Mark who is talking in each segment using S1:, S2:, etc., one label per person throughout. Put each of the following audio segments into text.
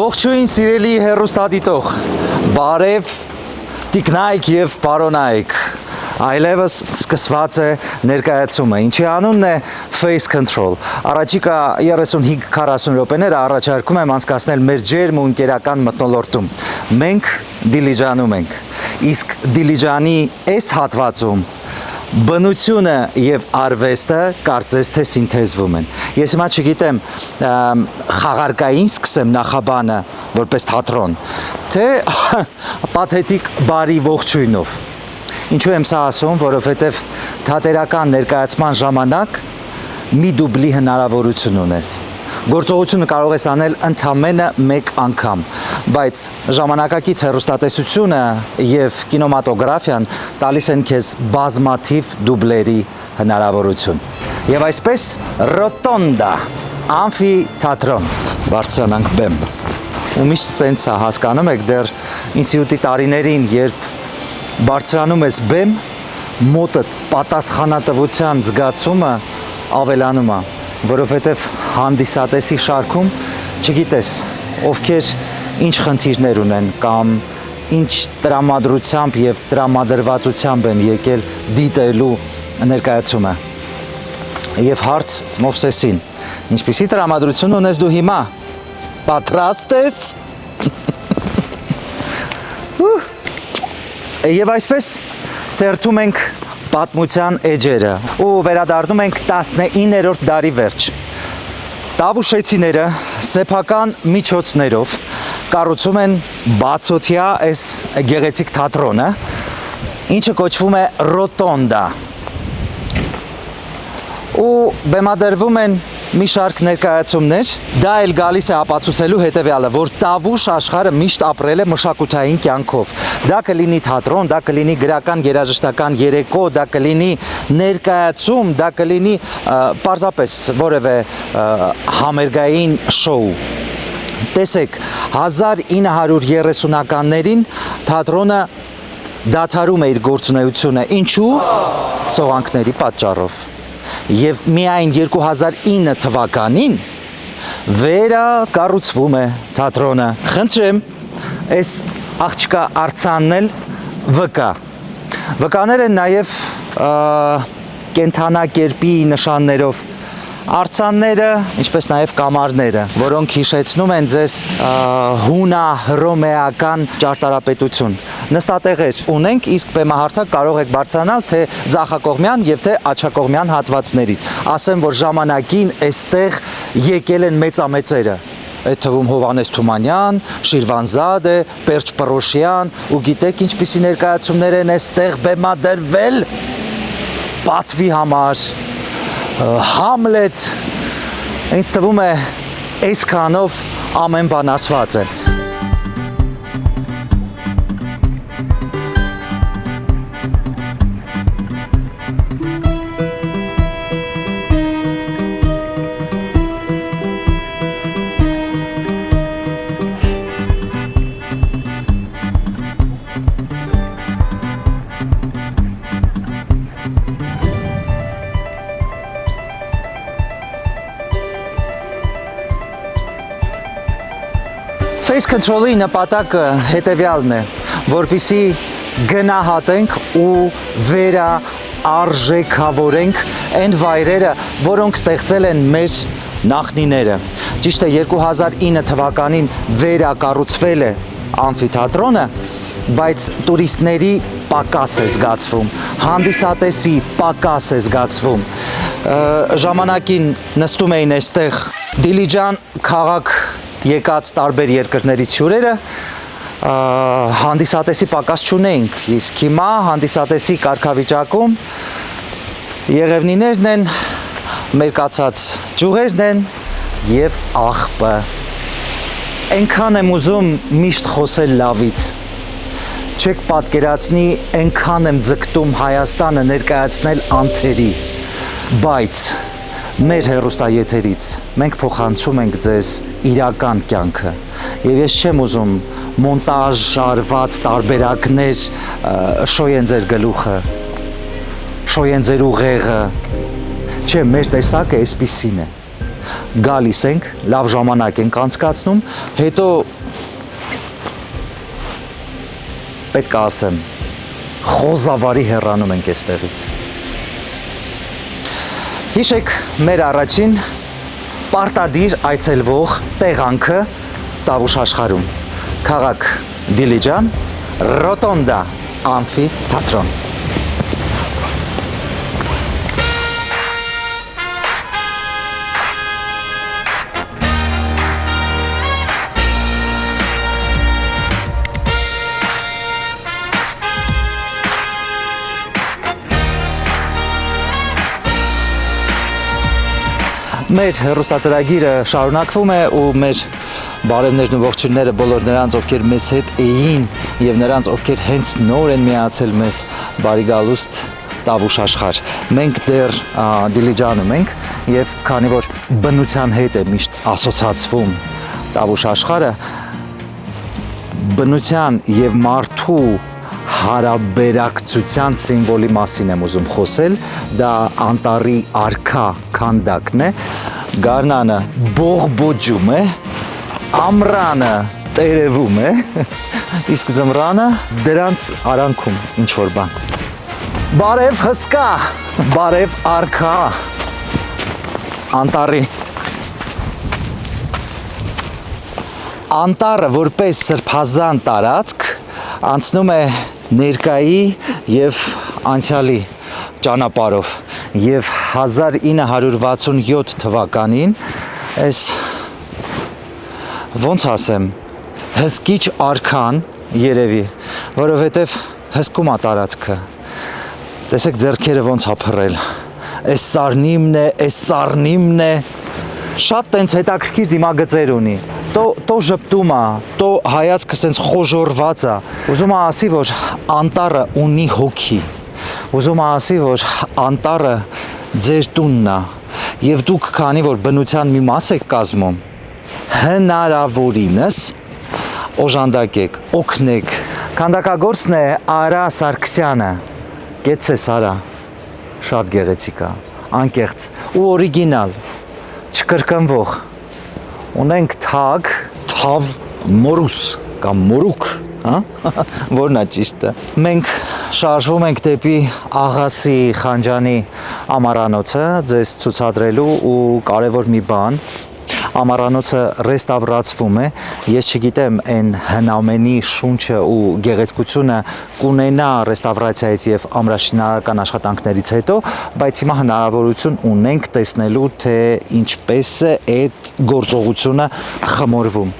S1: Ողջույն սիրելի հեռուստադիտող, բարև տիկնայք եւ պարոնայք, այլևս սկսված է ներկայացումը, ինչի անունն է Face Control, առաջիկա 35-40 րոպեները առաջարկում եմ անցկացնել մեր ջերմ ու ընկերական մթնոլորտում, մենք Դիլիջանում ենք, իսկ Դիլիջանի այս հատվածում բնությունը եւ արվեստը կարծես թե սինթեզվում են։ Ես հիմա չգիտեմ խաղարկային սկսեմ նախաբանը որպես թատրոն, թե պաթետիկ բարի ողջույնով։ Ինչու եմ սա ասում, որովհետեւ թատերական ներկայացման ժամանակ մի դուբլի հնարավորություն ունես։ Գործողությունը կարող ես անել ընդամենը մեկ անգամ, բայց ժամանակակից հեռուստատեսությունը եւ կինեմատոգրաֆիան տալիս են քեզ բազմաթիվ դուբլերի հնարավորություն։ Եվ այսպես ռոտոնդա, ամֆիթատրոն, բարձրանանք բեմ։ Ու միշտ սենց է, հասկանում եք, դեռ ինստիտուտի տարիներին, երբ բարձրանում ես բեմ, մոտդ պատասխանատվության զգացումը ավելանում է, որովհետև հանդիսատեսի շարքում չգիտես ովքեր ինչ խնդիրներ ունեն կամ ինչ տրամադրությամբ եւ տրամադրվածությամբ են եկել դիտելու ներկայացումը։ Եվ հարց Մովսեսին, ինչպիսի տրամադրություն ունես դու հիմա, պատրաստ ես։ Եվ այսպես թերթում ենք պատմության էջերը ու վերադառնում ենք 19-րդ դարի վերջ։ Տավուշեցիները սեփական միջոցներով կառուցում են բացօթյա այս գեղեցիկ թատրոնը, ինչը կոչվում է ռոտոնդա։ Ու բեմադրվում են մի շարք ներկայացումներ, դա էլ գալիս է ապացուցելու հետևյալը, որ տավուշ աշխարհը միշտ ապրել է մշակութային կյանքով։ Դա կլինի թատրոն, դա կլինի գրական երաժշտական երեկո, դա կլինի ներկայացում, դա կլինի պարզապես որևէ համերգային շոու։ Տեսեք, 1930-ականներին թատրոնը դադարում է իր գործունեությունը, ինչու՞։ Սողանքների պատճառով։ Եվ միայն 2009 թվականին վերակառուցվում է թատրոնը։ Խնդրեմ, այս աղջկա արձանն էլ վկա։ Վկաներ են նաև կենթանակերպի նշաններով արձանները, ինչպես նաև կամարները, որոնք հիշեցնում են ձեզ հունա-հռոմեական ճարտարապետություն։ Նստատեղեր ունենք, իսկ բեմահարթակ կարող եք բարձրանալ թե ձախակողմյան եւ թե աջակողմյան հատվածներից։ Ասեմ, որ ժամանակին այստեղ եկել են մեծամեծերը։ Այդ թվում Հովհաննես Թումանյան, Շիրվանզադե, Պերճ Պռոշյան, ու գիտեք ինչպիսի ներկայացումներ են այստեղ բեմադրվել պատվի համար։ Համլետ, ինձ թվում է այսքանով ամեն բան ասված է։ Face Control-ի նպատակը հետևյալն է, որպեսզի գնահատենք ու վերարժեքավորենք այն վայրերը, որոնք ստեղծել են մեր նախնիները։ Ճիշտ է, 2009 թվականին վերակառուցվել է ամֆիթատրոնը, բայց տուրիստների պակաս է զգացվում, հանդիսատեսի պակաս է զգացվում։ Ժամանակին նստում էին այստեղ Դիլիջան քաղաք եկած տարբեր երկրներից հյուրերը, հանդիսատեսի պակաս չունեինք, իսկ հիմա հանդիսատեսի կարգավիճակում Եղևնիներն են, մերկացած ճյուղերն են եւ աղբը։ Այնքան եմ ուզում միշտ խոսել լավից։ Չեք պատկերացնի, այնքան եմ ձգտում Հայաստանը ներկայացնել անթերի, բայց մեր հեռուստաեթերից մենք փոխանցում ենք ձեզ իրական կյանքը եւ ես չեմ ուզում մոնտաժ արված տարբերակներ շոյեն ձեր գլուխը, շոյեն ձեր ուղեղը, չէ, մեր տեսակը այսպիսին է գալիս ենք, լավ ժամանակ ենք անցկացնում, հետո պետք է ասեմ, խոզավարի հեռանում ենք այստեղից։ Հիշեք մեր առաջին պարտադիր այցելվող տեղանքը Տավուշ աշխարհում, քաղաք Դիլիջան, Ռոտոնդա ամֆիթատրոն։ Մեր հեռուստածրագիրը շարունակվում է ու մեր բարևներն ու ողջույնները բոլոր նրանց, ովքեր մեզ հետ էին եւ նրանց, ովքեր հենց նոր են միացել մեզ, բարի գալուստ Տավուշ աշխարհ։ Մենք դեռ Դիլիջանում ենք եւ քանի որ բնության հետ է միշտ ասոցացվում Տավուշ աշխարհը, բնության եւ մարդու հարաբերակցության սիմվոլի մասին եմ ուզում խոսել, դա անտառի արքա քանդակն է, գարնանը բողբոջում է, ամռանը տերևում է, իսկ ձմռանը դրանց արանքում ինչ-որ բան։ Բարև հսկա, բարև արքա, անտառի։ Անտառը որպես սրբազան տարածք անցնում է ներկայի եւ անցյալի ճանապարհով եւ 1967 թվականին այս ոնց ասեմ հսկիչ արքան երևի, որովհետեւ հսկում է տարածքը։ Տեսեք ձեռքերը ոնց ա փռել։ Այս սառնիմն է, այս ծառնիմն է։ Շատ տենց հետաքրքիր դիմագծեր ունի։ Տո ժպտում է, տո հայացքը սենց խոժորված է։ Ուզում եմ ասի, որ անտառը ունի հոգի։ Ուզում եմ ասի, որ անտառը ձեր տունն է։ Եվ դուք քանի որ բնության մի մաս եք կազմում, հնարավորինս օժանդակեք, օգնեք։ Քանդակագործն է Արա Սարգսյանը։ Գեցես Արա, շատ գեղեցիկ է, անկեղծ ու օրիգինալ, չկրկնվող։ Ունենք թավ մորուս կամ մորուկ, որն է ճիշտը։ Մենք շարժվում ենք դեպի Աղասի Խանջանի ամառանոցը ձեզ ցուցադրելու ու կարևոր մի բան, ամառանոցը ռեստավրացվում է, ես չգիտեմ այն հնամենի շունչը ու գեղեցկությունը կունենա ռեստավրացիայից եւ ամրաշինարարական աշխատանքներից հետո, բայց հիմա հնարավորություն ունենք տեսնելու, թե ինչպես է այդ գործողությունը խմորվում։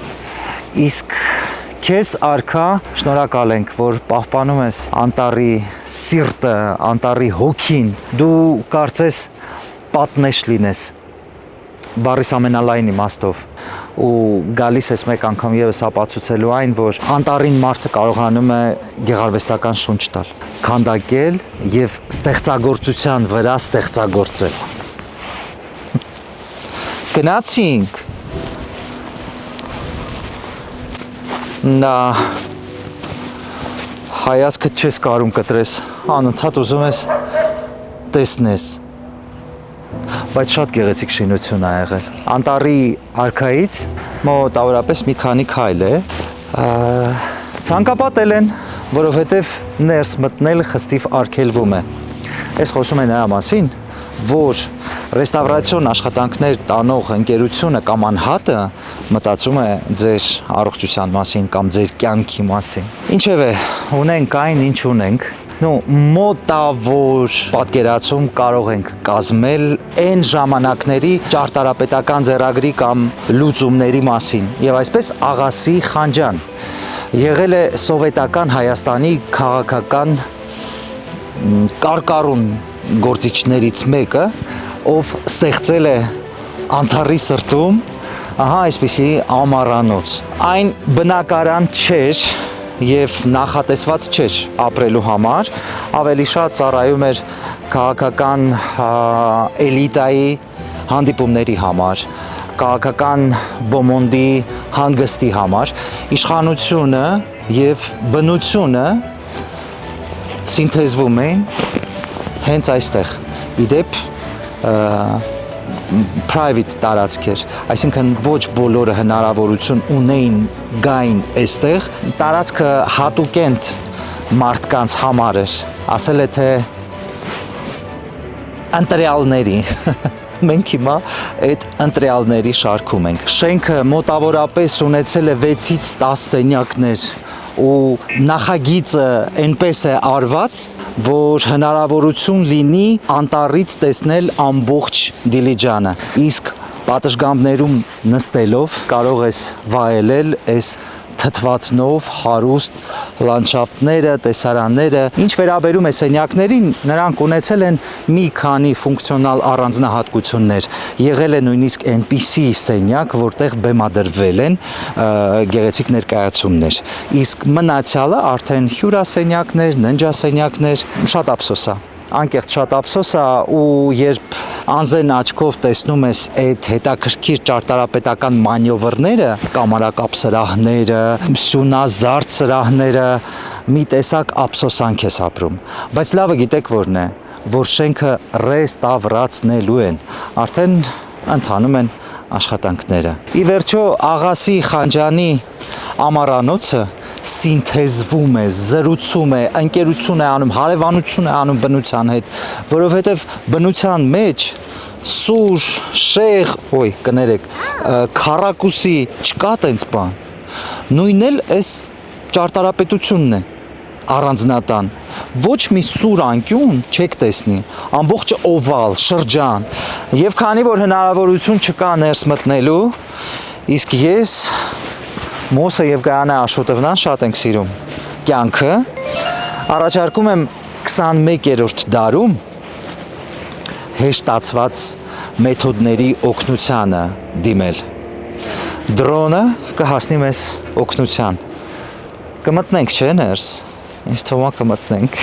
S1: Իսկ քեզ արքա շնորհակալ ենք, որ պահպանում ես անտառի սիրտը, անտառի հոգին, դու կարծես պատնեշ լինես բառիս ամենալայն իմաստով ու գալիս ես մեկ անգամ եւս ապացուցելու այն, որ անտառին մարդը կարողանում է գեղարվեստական շունչ տալ, քանդակել եւ ստեղծագործության վրա ստեղծագործել։ Գնացինք։ Նա հայացքը չես կարում կտրես, անընդհատ ուզում ես տեսնես։ Բայց շատ գեղեցիկ շինություն է եղել։ Անտառի արքայից մոտավորապես մի քանի քայլ է։ Ցանկապատել են, որովհետև ներս մտնել խստիվ արգելվում է։ Ես խոսում եմ նրա մասին, որ ռեստավրացիոն աշխատանքներ տանող ընկերությունը կամ անհատը մտածում է ձեր առողջության մասին կամ ձեր կյանքի մասին։ Ինչևէ, ունենք այն, ինչ ունենք։ Մոտավոր պատկերացում կարող ենք կազմել այն ժամանակների ճարտարապետական ձեռագրի կամ լուծումների մասին եւ այսպես Աղասի Խանջան եղել է սովետական Հայաստանի քաղաքական կարկառուն գործիչներից մեկը, ով ստեղծել է անտառի սրտում այսպիսի ամառանոց։ Այն բնակարան չէր եւ նախատեսված չէր ապրելու համար, ավելի շատ ծառայում էր քաղաքական էլիտայի հանդիպումների համար, քաղաքական բոմոնդի հանգստի համար, իշխանությունը եւ բնությունը սինթեզվում էին հենց այստեղ։ Իդեպ private տարածք էր, այսինքն ոչ բոլորը հնարավորություն ունեին գային այստեղ, տարածքը հատուկենտ մարդկանց համար էր, ասել է թե ընտրյալների մենք հիմա այդ ընտրյալների շարքում ենք։ Շենքը մոտավորապես ունեցել է 6-ից 10 սենյակներ ու նախագիծը այնպես է արված, որ հնարավորություն լինի անտառից տեսնել ամբողջ Դիլիջանը։ Իսկ պատշգամբներում նստելով կարող ես վայելել այս թթվածնով հարուստ լանդշաֆտները, տեսարանները։ Ինչ վերաբերում է սենյակներին, նրանք ունեցել են մի քանի ֆունկցիոնալ առանձնահատկություններ։ Եղել է նույնիսկ այնպիսի սենյակ, որտեղ բեմադրվել են գեղեցիկ ներկայացումներ։ Իսկ մնացյալը արդեն հյուրասենյակներ, ննջասենյակներ, շատ ափսոս է։ Անկեղծ շատ ափսոս է ու երբ անզեն աչքով տեսնում ես այդ հետաքրքիր ճարտարապետական մանյովրները, կամարակապ սրահները, սյունազարդ սրահները, մի տեսակ ափսոսանք ես ապրում։ Բայց լավը գիտեք որն է, որ շենքը ռեստավրացնելու են, արդեն ընթանում են աշխատանքները։ Ի վերջո Աղասի Խանջյանի ամառանոցը սինթեզվում է, զրուցում է, ընկերություն է անում, հարևանություն է անում բնության հետ, որովհետև բնության մեջ սուր, շեղ, քառակուսի չկա տենց բան։ Նույնն էլ այս ճարտարապետությունն է առանձնատան։ Ոչ մի սուր անկյուն չեք տեսնի, ամբողջը օվալ, շրջան։ Եվ քանի որ հնարավորություն չկա ներս մտնելու, իսկ ես Մոսը եւ Գայանե Աշոտովնան շատ ենք սիրում կյանքը, առաջարկում եմ 21-րդ դարում հեշտացված մեթոդների օգնությանը դիմել։ Դրոնը կհասնի մեզ օգնության։ Կմտնենք, չէ՞ ներս։ Ինձ թվում է կմտնենք։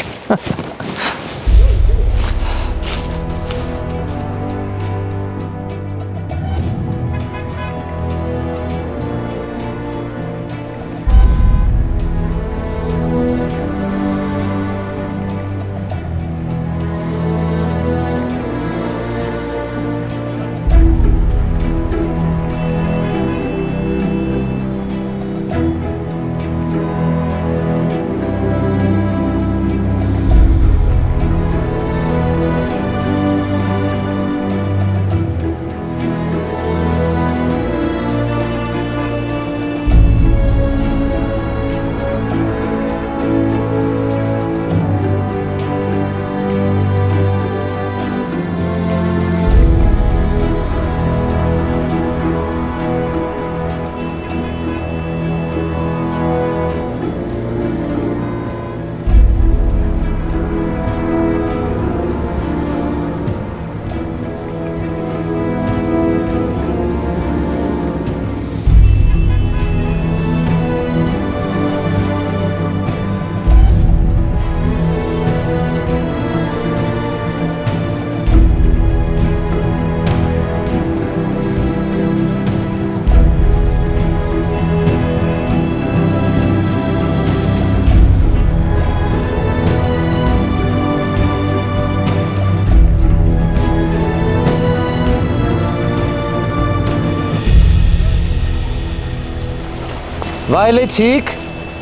S1: Վայելեցիք,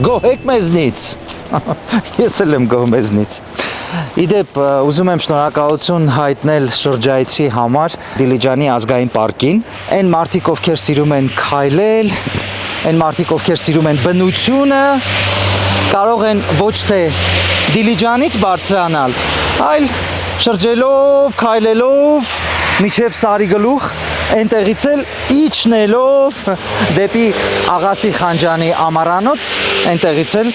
S1: գոհեք մեզնից։ Ես էլ եմ գոհ մեզնից։ Իդեպ ուզում եմ շնորհակալություն հայտնել շրջայցի համար Դիլիջանի ազգային պարկին։ Այն մարդիկ, ովքեր սիրում են քայլել, այն մարդիկ, ովքեր սիրում են բնությունը, կարող են ոչ թե Դիլիջանից բարձրանալ, այլ շրջելով, քայլելով միջև Սարիգլուխ, այնտեղից էլ իջնելով դեպի Աղասի Խանջյանի ամառանոց, այնտեղից էլ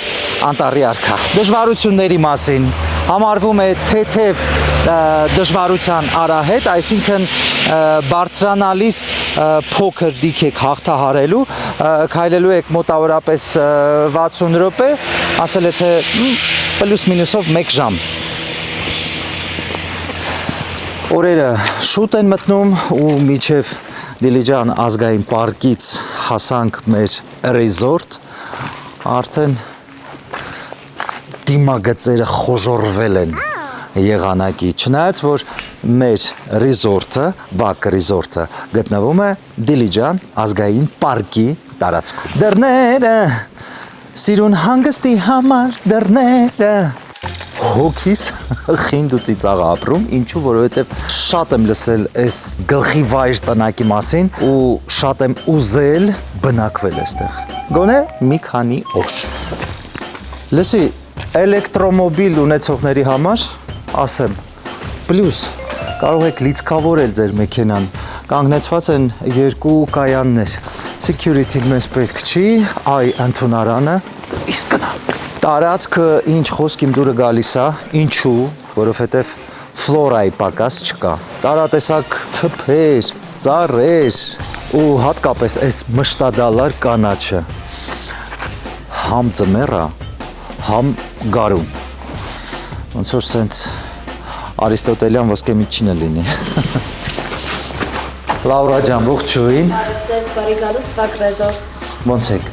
S1: Անտառի արքա։ Դժվարությունների մասին համարվում է թեթև դժվարության արահետ, այսինքն բարձրանալիս փոքր դիք եք հաղթահարելու, քայլելու եք մոտավորապես 60 րոպե, ասել է թե պլյուս մինուսով 1 ժամ։ Օրերը շուտ են մտնում ու միջև Դիլիջան ազգային պարկից հասանք մեր ռեզորտ, արդեն դիմագծերը խոժորվել են, եղանակի, չնայած որ մեր ռիզորտը, Վակ ռիզորտը գտնվում է Դիլիջան ազգային պարկի տարածքում։ Դռները սիրուն հանգստի համար դռները հոգիս խինդ ու ծիծաղ ապրում, ինչու, որովհետև շատ եմ լսել այս գլխի վայր տնակի մասին ու շատ եմ ուզել բնակվել այստեղ։ Գոնե մի քանի օր։ Լսի, էլեկտրոմոբիլ ունեցողների համար ասեմ, պլյուս կարող եք լիցքավորել ձեր մեքենան, կանգնեցված են 2 կայաններ։ Security-ն մեզ պետք չի, այ ընդունարանը, իսկ գնա։ Տարածքը ինչ խոսք իմ դուրը գալիս է, ինչու, որովհետև ֆլորայի պակաս չկա։ Տարատեսակ թփեր, ծառեր ու հատկապես այս մշտադալար կանաչը։ Համ ձմեռ է, համ գարուն։ Ոնց որ սենց Արիստոտելյան ոսկե միջինը լինի։ Լաուրա ջան, ողջույն։
S2: Ձեզ բարի գալուստ Վակ ռեզորտ։
S1: Ոնց եք։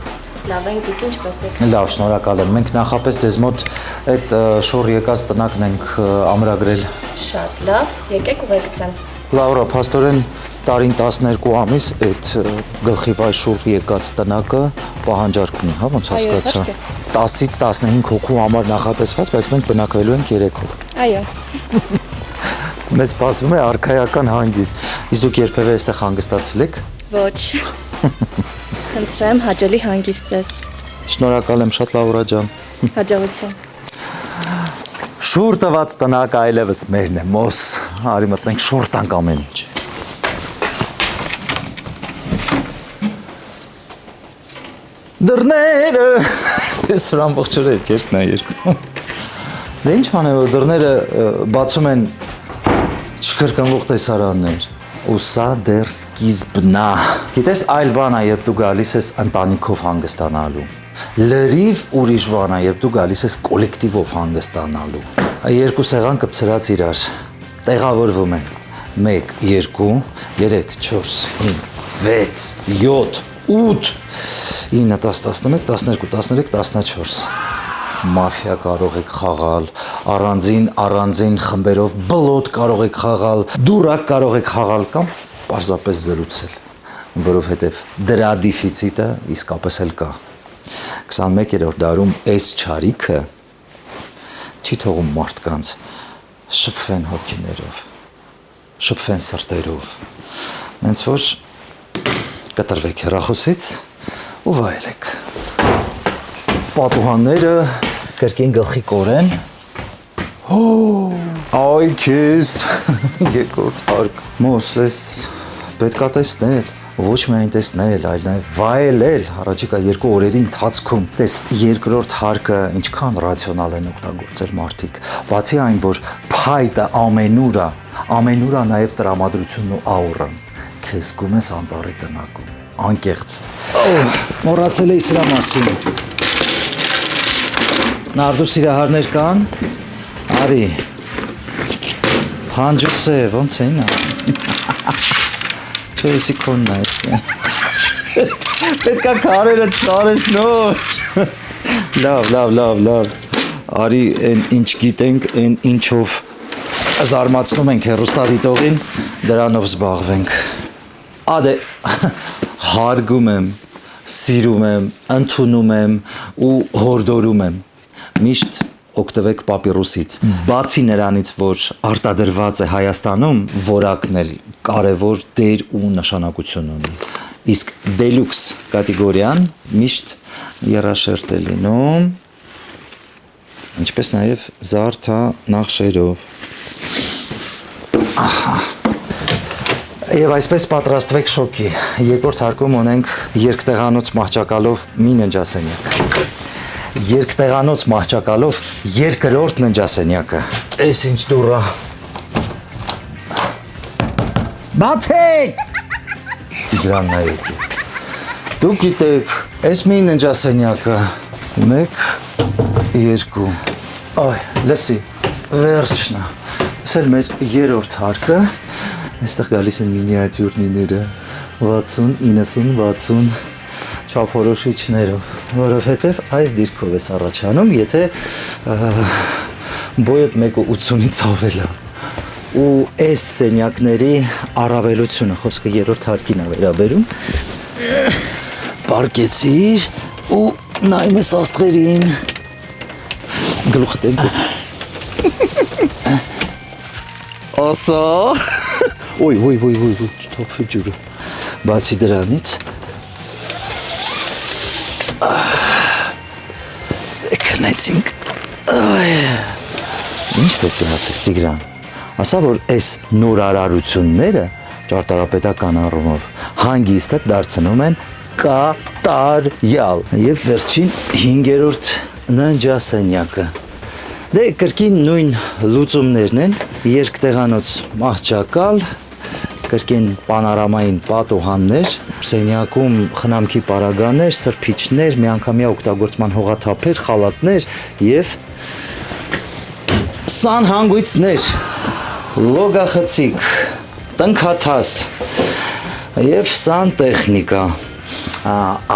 S2: Լավ ենք, դուք ինչպես եք։
S1: Լավ, շնորհակալ եմ։ Մենք նախապես ձեզ մոտ այդ շոր եկած տնակն ենք ամրագրել։
S2: Շատ լավ, եկեք ուղեկցեմ։
S1: Լաուրա, փաստորեն տարին 12 ամիս այդ գլխի վայր շուռ եկած տնակը պահանջարկ ունի, հա, ոնց հասկացա։ 10-ից 15 հոգու համար նախատեսված, բայց մենք բնակվելու ենք 3-ով։
S2: Այո։
S1: Մեզ սպասվում է արքայական հանգիստ։ Իսկ դուք երբևէ այստեղ հանգստացել եք։
S2: Ոչ։ Խնդրեմ, հաճելի հանգիստ ձեզ։
S1: Շնորհակալ եմ շատ, Լաուրա ջան։
S2: Հաջողություն։
S1: Շուռ տված տնակ այլևս մերն է, մոս։ Արի մտնենք շուռ տանք ամեն ինչ։ Դռները։ Ես ամբողջ օրը այդ երկն է երկում։ Դե ինչ անեմ, որ դռները բացում են չկրկնվող տեսարաններ։ Ու սա դեռ սկիզբն է։ Գիտես, այլ բան է, երբ դու գալիս ես ընտանիքով հանգստանալու։ Լրիվ ուրիշ բան է, երբ դու գալիս ես կոլեկտիվով հանգստանալու։ Երկու սեղան կպցրած իրար տեղավորվում են 1, 2, 3, 4, 5, 6, 7, 8, 9, 10, 11, 12, 13, 14 Մաֆիա կարող եք խաղալ, առանձին խմբերով բլոտ կարող եք խաղալ, դուրակ կարող եք խաղալ կամ պարզապես զրուցել, որովհետև դրա դիֆիցիտը իսկապես էլ կա։ 21-րդ դարում այս չարիքը չի թողում մարդկանց շփվեն հոգիներով, շփվեն սրտերով, հենց որ կտրվեք հեռախոսից ու վայելեք։ Պատուհանները կրկին գլխի կորեն։ Այ քեզ երկրորդ հարկ։ Մոսես պետքա տեսնել, ոչ միայն տեսնել, այլ նաև վայելել առաջիկա 2 օրերի ընթացքում։ Տես երկրորդ հարկը ինչքան ռացիոնալ են օգտագործել մարդիկ։ Բացի այն, որ փայտը ամենուր է նաև տրամադրությունն ու աուրան։ Քեզ զգում ես անտառի տնակում, անկեղծ։ Մոռացել էի սրա մասին։ Նարդու սիրահարներ կան, արի, պանջուս է, ոնց է ինա, չէ եսի կոնն է եսի, պետքա կարերը չարես նոր, լավ, արի են ինչ գիտենք, են ինչով զարմացնում ենք հեռուստադիտողին, դրանով զբաղվենք, ադե, հարգում եմ, սիրում եմ, ընդունում եմ ու հորդորում եմ, միշտ օգտվեք պապիրուսից։ Բացի նրանից, որ արտադրված է Հայաստանում, որակն էլ կարևոր դեր ու նշանակություն ունի։ Իսկ դելյուքս կատեգորիան միշտ երաշերտ է լինում, ինչպես նաև զարդանախշերով։ Եվ այսպես պատրաստվեք շոկի։ Երկրորդ հարկում ունենք երկտեղանոց մահճակալով մի ննջասենյակ։ Երկտեղանոց մահճակալով երկրորդ ննջասենյակը։ Էս ինչ դուռա։ Բացեք։ Դրան նայեք։ Դուք գիտեք, էս մի ննջասենյակը 1, 2։ Այ, լսի, վերջն է։ Սա մեր երրորդ հարկը։ Այստեղ գալիս են մինիատյուրները 60, 90, 60 չափորոշիչներով, որովհետև այս դիրքով ես առաջանում, եթե Բոյդ 1.80-ից ավել է։ Ու այս սենյակների առավելությունը, խոսքը երրորդ հարկին է վերաբերում, պարկեցիր ու նայում ես աստղերին։ Գլուխ տենք։ Ասա։ Ոյ, չթափվի ջուրը։ Բացի դրանից քնեցինք։ Ինչ պետք է ասել Տիգրան։ Ասա որ այս նորարարությունները ճարտարապետական առումով հանգիստը դարձնում են կատարյալ։ Եվ վերջին 5-րդ ննջասենյակը։ Դե կրկին նույն լուծումներն են, երկտեղանոց մահճակալ, կրկին պանորամային պատուհաններ, սենյակում խնամքի պարագաներ, սրբիչներ, միանգամյա օգտագործման հողաթափեր, խալատներ եւ սանհանգույցներ, լոգախցիկ, տնքաթաս եւ սանտեխնիկա,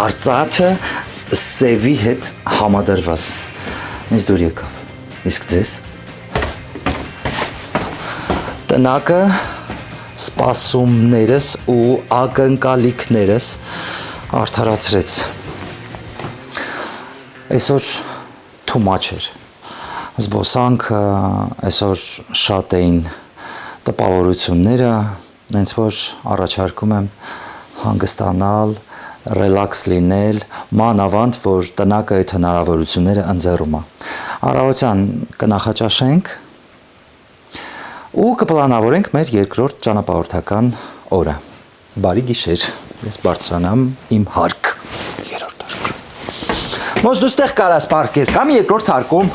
S1: արծաթը սևի հետ համադրված։ Ինձ դուր եկավ, իսկ ձեզ։ Տնակը սպասումներս ու ակնկալիքներս արդարացրեց։ Այսօր թումաչ էր։ Զբոսանքը այսօր շատ էին տպավորությունները, հենց որ առաջարկում եմ հանգստանալ, ռելաքս լինել, մանավանդ որ տնակը այդ հնարավորությունները ընձեռում է։ Առավոտյան կնախաճաշենք ու կպլանավորենք մեր երկրորդ ճանապարհորդական օրը։ Բարի գիշեր, ես բարձրանամ իմ հարկ, երրորդ հարկ։ Ոնց դու ստեղ կարաս պարկես, կամ երկրորդ հարկում։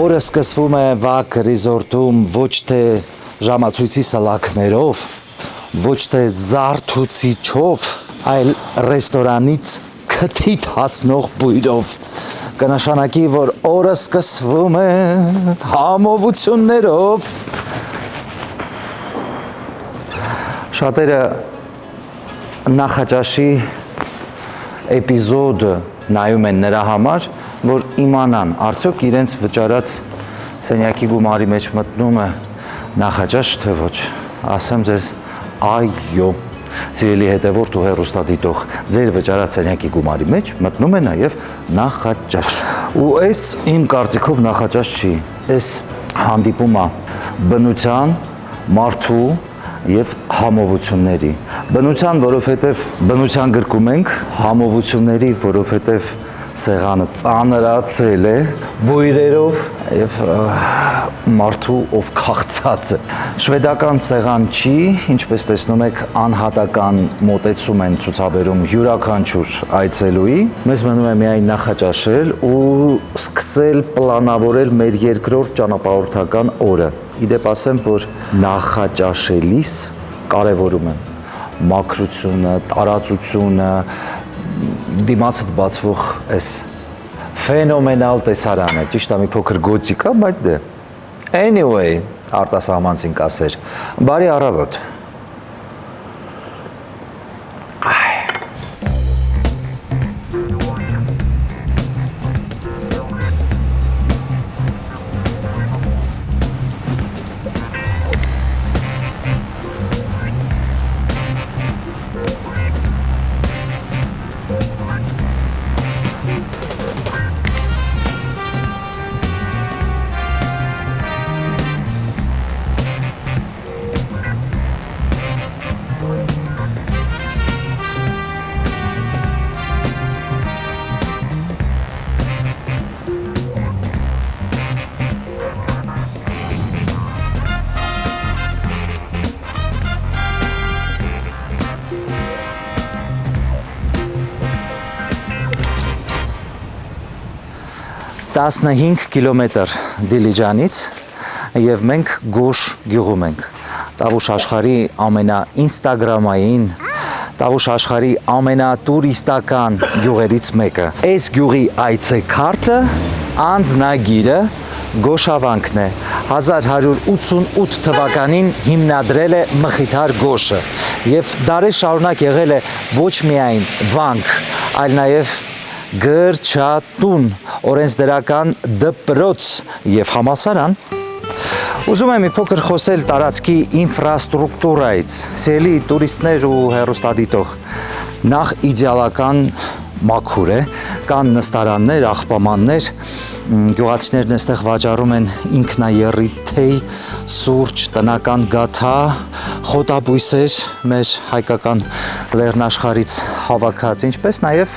S1: Օրը սկսվում է Վակ ռիզորտում ոչ թե ժամացույցի սլաքներով, ոչ թե զարթուցիչով, այլ ռեստորանից քթիթ հասնող բույրով։ Կնշանակի, որ օրը սկսվում է համովություններով։ Շատերը նախաճաշի էպիզոդը նայում են նրա համար, որ իմանան, արդյոք իրենց վճարած սենյակի գումարի մեջ մտնում է նախաճաշ, թե ոչ։ Ասեմ ձեզ, այո, սիրելի հետևորդ ու հեռուստադիտող, ձեր վճարած սենյակի գումարի մեջ մտնում է նաև նախաճաշ։ Ու այս իմ կարծիքով նախաճաշ չի, այս հանդիպումը բնության, մարդու եւ համովությունների։ Բնության, որովհետեւ բնության գրկում ենք, համովությունների, որովհետեւ սեղանը ծանրացել է բույրերով եւ մարդու ով քաղցած է։ Շվեդական սեղան չի, ինչպես տեսնում եք, անհատական մոտեցում են ցուցաբերում յուրաքանչյուր այցելուի։ Մեզ մնում է միայն նախաճաշել ու սկսել պլանավորել մեր երկրորդ ճանապարհորդական օրը։ Իդեպ ասեմ, որ նախաճաշելիս կարևորում եմ մաքրությունը, տարածությունը, դիմացդ բացվող այս Ֆենոմենալ տեսարան է, ճիշտ է մի փոքր գոթիկ է, բայց դե։ Anyway, արտասահմանցին կասեր, բարի առավոտ։ Տասնհինգ կիլոմետր Դիլիջանից եւ մենք Գոշ գյուղում ենք։ Տավուշ աշխարհի ամենաինստագրամային, Տավուշ աշխարհի ամենատուրիստական գյուղերից մեկը։ Այս գյուղի այցեքարտը անձնագիրը Գոշավանքն է։ 1188 թվականին հիմնադրել է Մխիթար Գոշը եւ դարեր շարունակ եղել է ոչ միայն վանք, այլ նաեւ գրչատուն, օրենսդրական դպրոց եւ համալսարան։ Ուզում եմ մի փոքր խոսել տարածքի ինֆրաստրուկտուրայից։ Սիրելի տուրիստներ ու հեռուստադիտող, նախ իդեալական մաքուր է, կան նստարաններ, աղբամաններ, գյուղացիներն այստեղ վաճառում են ինքնաեռի թեյ, սուրճ, տնական գաթա, խոտաբույսեր, մեր հայկական լեռնաշխարհից հավաքած, ինչպես նաև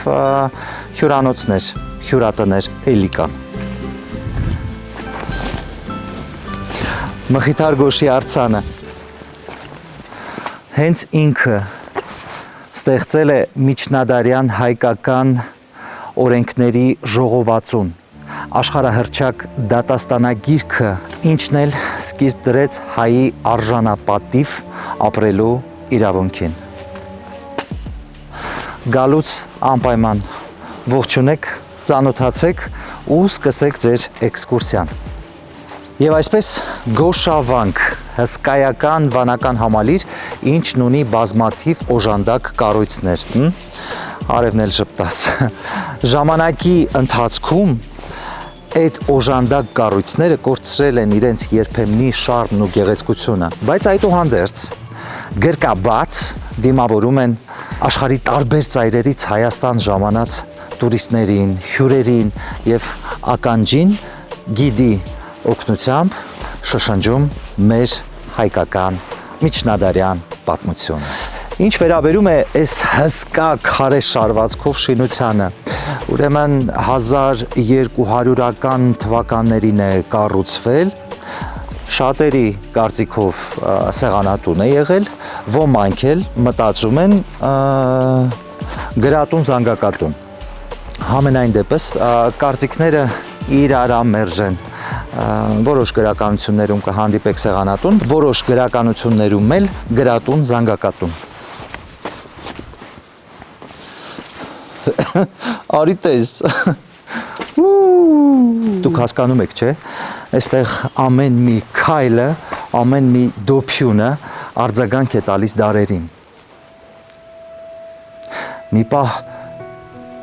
S1: հյուրանոցներ, հյուրատներ, էլի կան։ Մխիթար Գոշի արձանը հենց ինքը ստեղծել է միջնադարյան հայկական օրենքների ժողովածուն, աշխարհահռչակ դատաստանագիրքը, ինչն էլ սկիզբ դրեց հայի արժանապատիվ ապրելու իրավունքին։ Գալուց անպայման ողջունեք, ծանոթացեք ու սկսեք ձեր էքսկուրսիան։ Եվ այսպես Գոշավանք, հսկայական վանական համալիր, ինչն ունի բազմաթիվ օժանդակ կառույցներ, արևն էլ ժպտաց։ Ժամանակի ընթացքում այդ օժանդակ կառույցները կորցրել են իրենց երբեմնի շարմն ու գեղեցկությունը, բայց այդուհանդերձ գրկաբաց դիմավորում են աշխարհի տարբեր ծայրերից Հայաստան ժամանած տուրիստներին, հյուրերին եւ ականջին գիդի օգնությամբ շշնջում մեր հայկական միջնադարյան պատմությունը։ Ինչ վերաբերում է այս հսկա քարե շարվածքով շինությանը, ուրեմն 1200-ական թվականներին է կառուցվել, շատերի կարծիքով սեղանատուն է եղել, ոմանք էլ մտածում են գրատուն-զանգակատուն։ Համենայն դեպս կարծիքները իրարամերժ են։ Որոշ գրականություններում կհանդիպեք սեղանատուն, որոշ գրականություններում էլ գրատուն, զանգակատուն։ Արի տես։ Դուք հասկանում եք, չէ՞։ Այստեղ ամեն մի քայլը, ամեն մի դոփյունը արձագանք է տալիս դարերին։ Մի պահ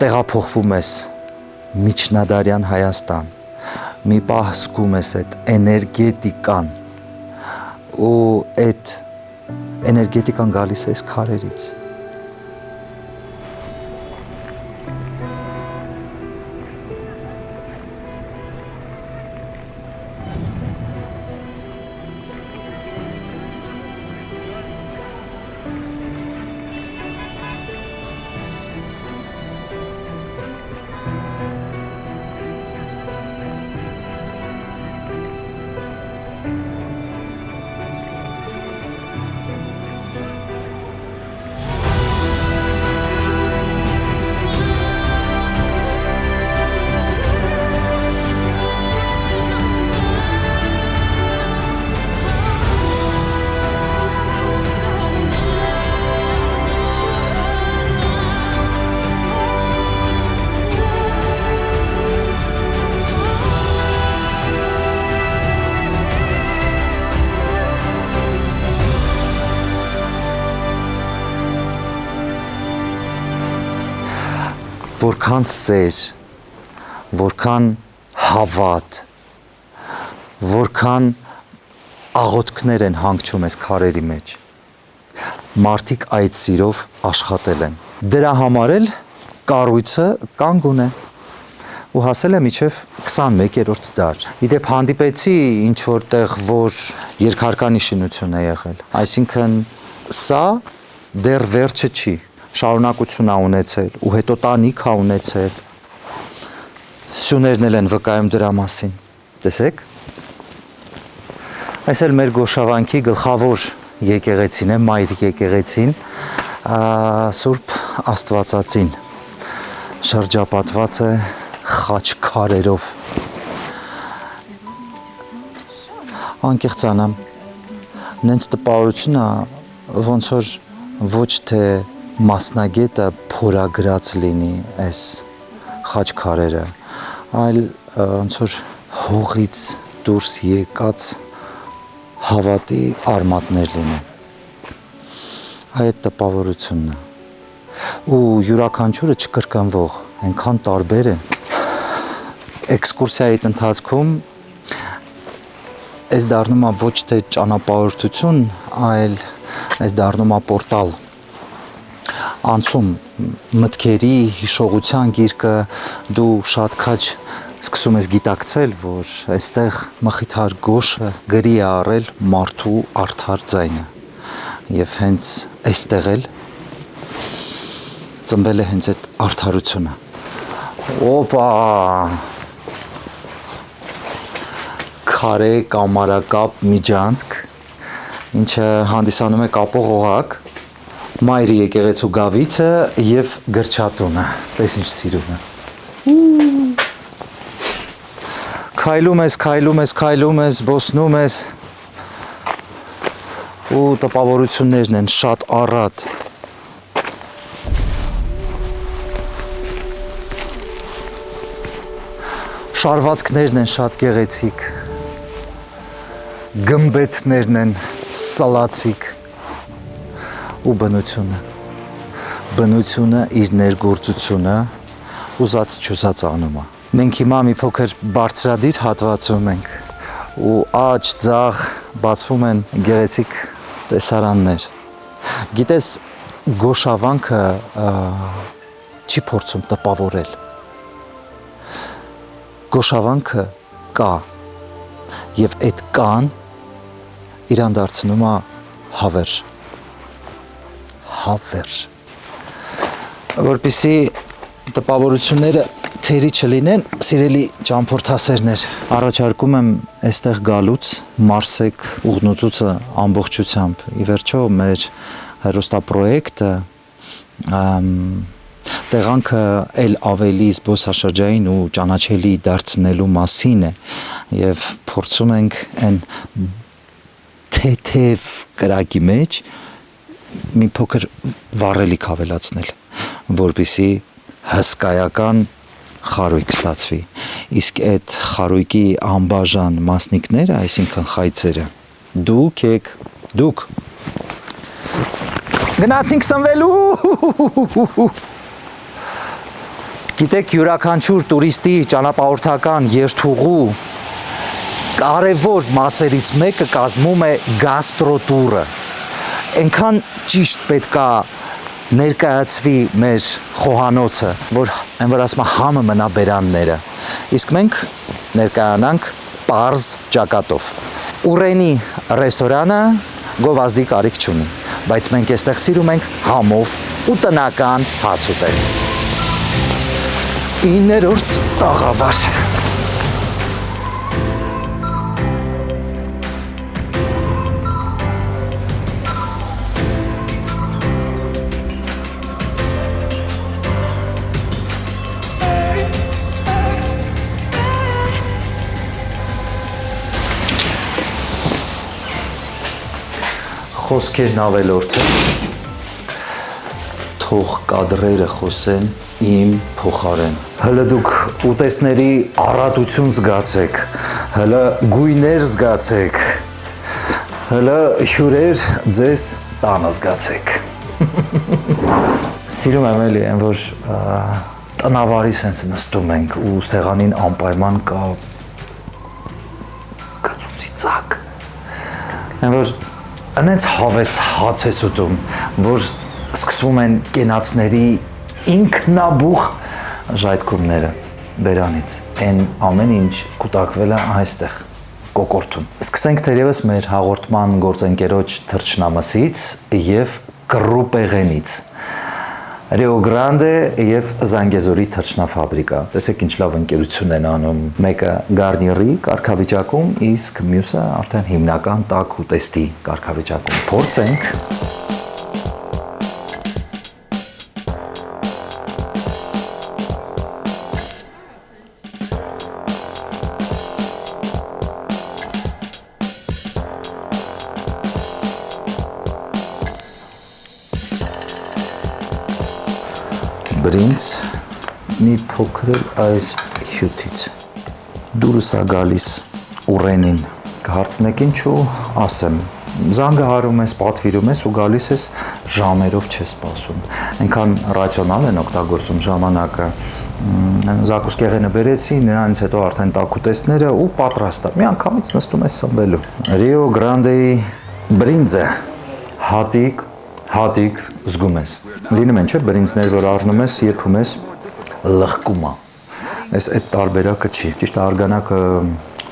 S1: տեղափոխվում ես միջնադարյան Հայաստան, մի պահ զգում ես այդ էներգետիկան ու այդ էներգետիկան գալիս է այս քարերից։ որքան սեր, որքան հավատ, որքան աղոթքներ են հանգչում այս քարերի մեջ։ Մարդիկ այդ սիրով աշխատել են։ Դրա համար էլ կառույցը կանգուն է ու հասել է մինչև 21-րդ դար։ Իդեպ հանդիպեցի ինչ որտեղ, որ երկհարկանի շինություն է եղել։ Այսինքն սա դեռ վերջը չի, շարունակություն ա ունեցել ու հետո տանիք ա ունեցել։ Սյուներն էլ են վկայում դրա մասին։ Տեսեք։ Այս էլ մեր Գոշավանքի գլխավոր եկեղեցին է, մայր եկեղեցին, Սուրբ Աստվածածին, շրջապատված է խաչքարերով։ Անկեղծանամ, նենց տպավորություն է, ոնց որ ոչ թե մասնագետը փորագրած լինի այս խաչքարերը, այլ ոնց որ հողից դուրս եկած հավատի արմատներ լինեն։ Այդ տպավորությունն է։ Ու յուրաքանչյուրը չկրկնվող, այնքան տարբեր են։ Էքսկուրսիայի ընթացքում այս դառնում է ոչ թե ճանապարհորդություն, այլ այս դառնում է պորտալ։ Անցում մտքերի հիշողության գիրկը դու շատ քաչ սկսում ես գիտակցել, որ այստեղ Մխիթար Գոշը գրի է առել մարդու արդար ձայնը եւ հենց այստեղ էլ ծնվել է հենց այդ արդարությունը։ Օպա քարե կամարակապ միջանցք, ինչը հանդիսանում է կապող օղակ, մայրի եկեղեցու գավիթը եւ գրչատունը։ Տես ինչ սիրուն է։ Քայլում ես, բոսնում ես ու տպավորություններն են շատ առատ։ Շարվածքներն են շատ գեղեցիկ, գմբեթներն են սալացիկ ու բնությունը իր ներգործությունը ուզած չուզած անում է։ Մենք հիմա մի փոքր բարձրադիր հատվածում ենք ու աջ ձախ բացվում են գեղեցիկ տեսարաններ։ Գիտես, Գոշավանքը չի փորձում տպավորել։ Գոշավանքը կա եւ այդ կան իրան դարձնում է հավերժ։ Որպեսզի տպավորությունները թերի չլինեն, սիրելի ճամփորդասերներ, առաջարկում եմ այստեղ գալուց Մարսեք ուղնուցուցը ամբողջությամբ։ Ի վերջո մեր հեռուստապրոյեկտը տեղանքը էլ ավելի զբոսաշրջային ու ճանաչելի դարձնելու մասին է եւ փորձում ենք այն թեթև կրակի մեջ մի փոքր վառելիք ավելացնել, որպեսզի հսկայական խարույկ ստացվի, իսկ այդ խարույկի անբաժան մասնիկները, այսինքն խայծերը, դուք գնացինք սնվելու։ Գիտեք, յուրաքանչյուր տուրիստի ճանապարհորդական երթուղու կարևոր մասերից մեկը կազմում է գաստրոտուրը։ Այնքան ճիշտ պետք է ներկայացվի մեր խոհանոցը, որ այն որ ասում համը մնա բերանները, իսկ մենք ներկայանանք պարզ ճակատով։ Ուրենի ռեստորանը գովազդի կարիք չունի, բայց մենք այստեղ սիրում ենք համով ու տնական հաց ուտել։ 9-րդ տաղավար։ Խոսքերն ավելորդ են, թող կադրերը խոսեն իմ փոխարեն։ Հələ դուք ուտեսների առատություն զգացեք, հələ գույներ զգացեք, հələ հյուրեր ձեզ տանը զգացեք։ Սիրում եմ էլի այն որ տնավարի sense նստում ենք ու սեղանին անպայման կա գծուցի ծակ։ Այն որ այնց հավես հաց ես ուտում, որ սկսվում են կենացների ինքնաբուխ ժայթքումները բերանից։ Այն ամեն ինչ կուտակվել է այստեղ կոկորտում։ Սկսենք թերևս մեր հաղորդման գործընկերոջ թռչնամսից եւ կռուպեղենից։ Rio Grande եւ Զանգեզուրի թռչնաֆաբրիկա։ Տեսեք ինչ լավ ընկերություն են անում։ Մեկը Garnier-ի կարգավիճակում, իսկ մյուսը արդեն հիմնական տաք ուտեստի կարգավիճակում։ Փորձենք։ Բրինձ մի փոքր այս հյութից դուրս է գալիս ուռենին կհարցնեք ինչու ասեմ զանգը հարում ես պատվիրում ես ու գալիս ես ժամերով չես սպասում այնքան ռացիոնալ են օգտագործում ժամանակը զակուսկեղենը բերեցի նրանից հետո արդեն տակուտեստները ու պատրաստ է մի անգամից նստում ես սնվելու Rio Grande-ի բրինձը հատիկ զգում ես լինում են չէ բրինձներ որ առնում ես եփում ես լղկում է այս այդ տարբերակը չի ճիշտ արգանակը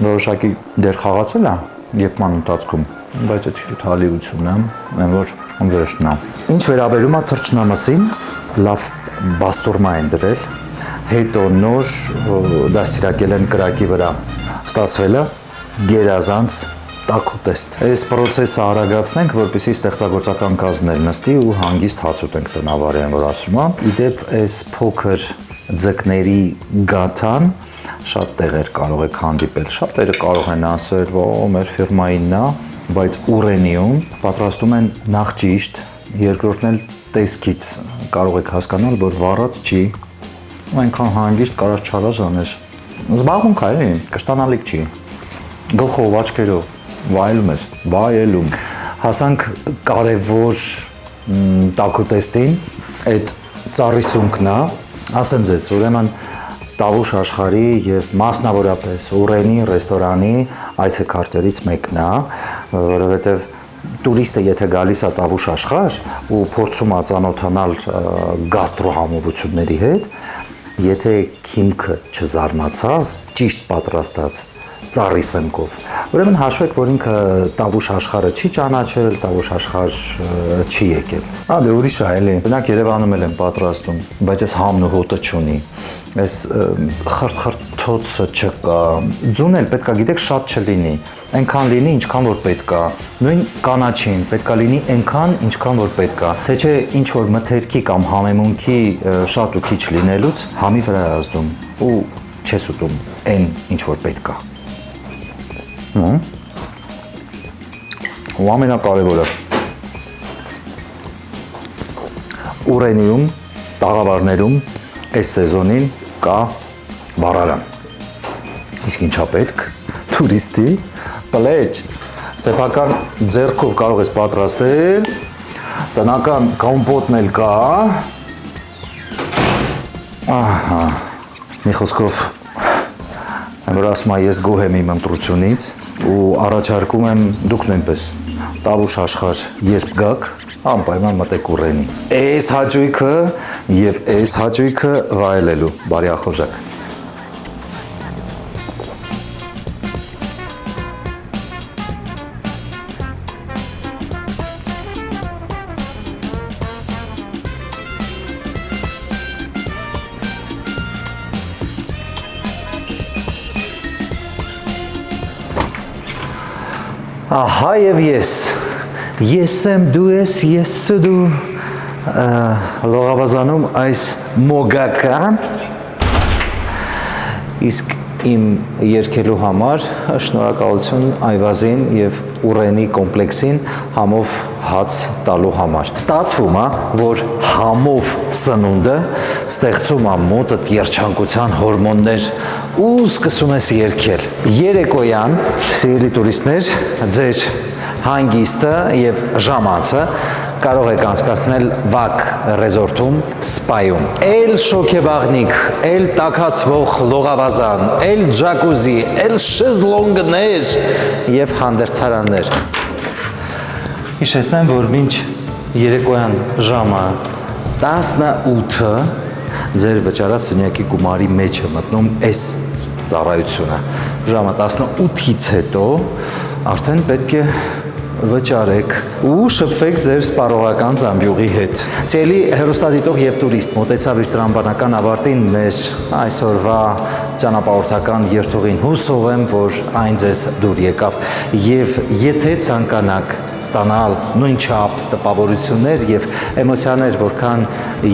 S1: որոշակի դեր խաղացել է եփման ընթացքում բայց այդ հալիությունն է այն որ վրեժն է ինչ վերաբերում է թռչնամսին լավ բաստուրմա են դրել հետո նոր դաստիարակել են կրակի վրա ստացվել է գերազանց տակուտեստ։ Այս process-ը արագացնենք, որպեսզի ստեղծագործական կազմներ նստի ու հանգիստ հաց ուտենք տնավարին, որ ասում եմ։ Իդեպ այս փոքր ձկների գաթան շատ տեղեր կարող եք հանդիպել։ Շատերը կարող են ասել, որ մեր ֆիրմայինն է, բայց Ուռենիում պատրաստում են նախ ճիշտ, երկրորդն էլ տեսքից կարող եք հասկանալ, որ վառած չի։ Այնքան հանգիստ կարած չարազանես։ Զբաղմունք է, էլի, կշտանալիք չի։ Գլխով, աչքերով վայելում հասանք կարևոր տակուտեստին այդ ծառի սունկն է ասեմ ձեզ ուրեմն Տավուշ աշխարհի եւ մասնավորապես Ուռենի ռեստորանի այցեքարտերից մեկն է որովհետեւ տուրիստը եթե գալիս է Տավուշ աշխարհ ու փորձում է ծանոթանալ գաստրոհամովությունների հետ եթե քիմքը չզարմացավ ճիշտ պատրաստած ծառի սնկով։ Ուրեմն հաշվեք, որ ինքը Տավուշ աշխարհը չի ճանաչել, Տավուշ աշխարհ չի եկել։ Դե ուրիշ է, էլի։ Բնակ Երևանում էլ են պատրաստում, բայց այս համն ու հոտը չունի։ Այս խրթխրթոցը չկա։ Ձուն էլ պետքա գիտեք շատ չլինի։ Այնքան լինի, ինչքան որ պետք է։ Նույն կանաչին պետքա լինի այնքան, ինչքան որ պետք է։ Թե չէ ինչ որ մթերքի կամ համեմունքի շատ ու քիչ լինելուց համի վրա է ազդում ու չես ուտում այն ինչ որ պետք է։ Ու ամենակարևորը Ուռենիում տաղավարներում այս սեզոնին կա վառարան իսկ ինչա պետք տուրիստի պլեջ սեփական ձեռքով կարող ես պատրաստել տնական կոմպոտն էլ կա ահա մի խոսքով որ ասում եմ ես գոհ եմ իմ ընտրությունից ու առաջարկում եմ դուք նույնպես Տավուշ աշխարհ երբ գաք անպայման մտեք Ուռենի այս հաճույքը եւ այս հաճույքը վայելելու բարի ախորժակ Ահա եւ ես եմ դու ես դու լողավազանում այս մոգական իսկ իմ երկելու համար շնորհակալություն Այվազին եւ Ուռենի կոմպլեքսին համով հաց տալու համար։ Ստացվում է, որ համով սնունդը ստեղծում է մոտդ երջանկության հորմոններ ու սկսում ես երգել։ Երեկոյան, սիրելի տուրիստներ, ձեր հանգիստը եւ ժամանցը կարող եք անցկացնել Վակ ռեզորտում, սպայում։ Էլ շոքեբաղնիկ, էլ տաքացվող լողավազան, էլ ջակուզի, էլ շեզլոնգներ եւ հանդերձարաններ։ Հիշեցնեմ, որ մինչ երեկոյան ժամը 18-ը ձեր վճարած սենյակի գումարի մեջ է մտնում այս ծառայությունը։ Ժամը 18-ից հետո արդեն պետք է վճարեք ու շփվեք ձեր սպառողական զամբյուղի հետ։ Սիրելի հեռուստադիտող եւ տուրիստ, մոտեցավ իր տրամաբանական ավարտին մեր այսօրվա ճանապարհորդական երթուղին։ Հուսով եմ, որ այն ձեզ դուր եկավ եւ եթե ցանկանաք ստանալ նույն չափ տպավորություններ եւ էմոցիաներ, որքան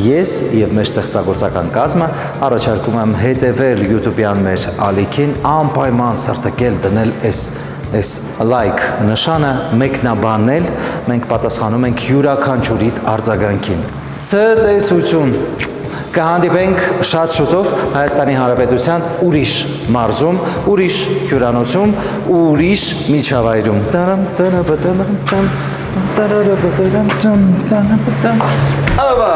S1: ես եւ մեր ստեղծագործական կազմը, առաջարկում եմ հետեւել YouTube-յան մեր ալիքին, անպայման սրտակել դնել այս like նշանը, մեկնաբանել, մենք պատասխանում ենք յուրաքանչյուրիդ արձագանքին։ Ցտեսություն։ Կհանդիպենք շատ շուտով Հայաստանի Հանրապետության ուրիշ մարզում, ուրիշ հյուրանոցում, ուրիշ միջավայրում։ Աբա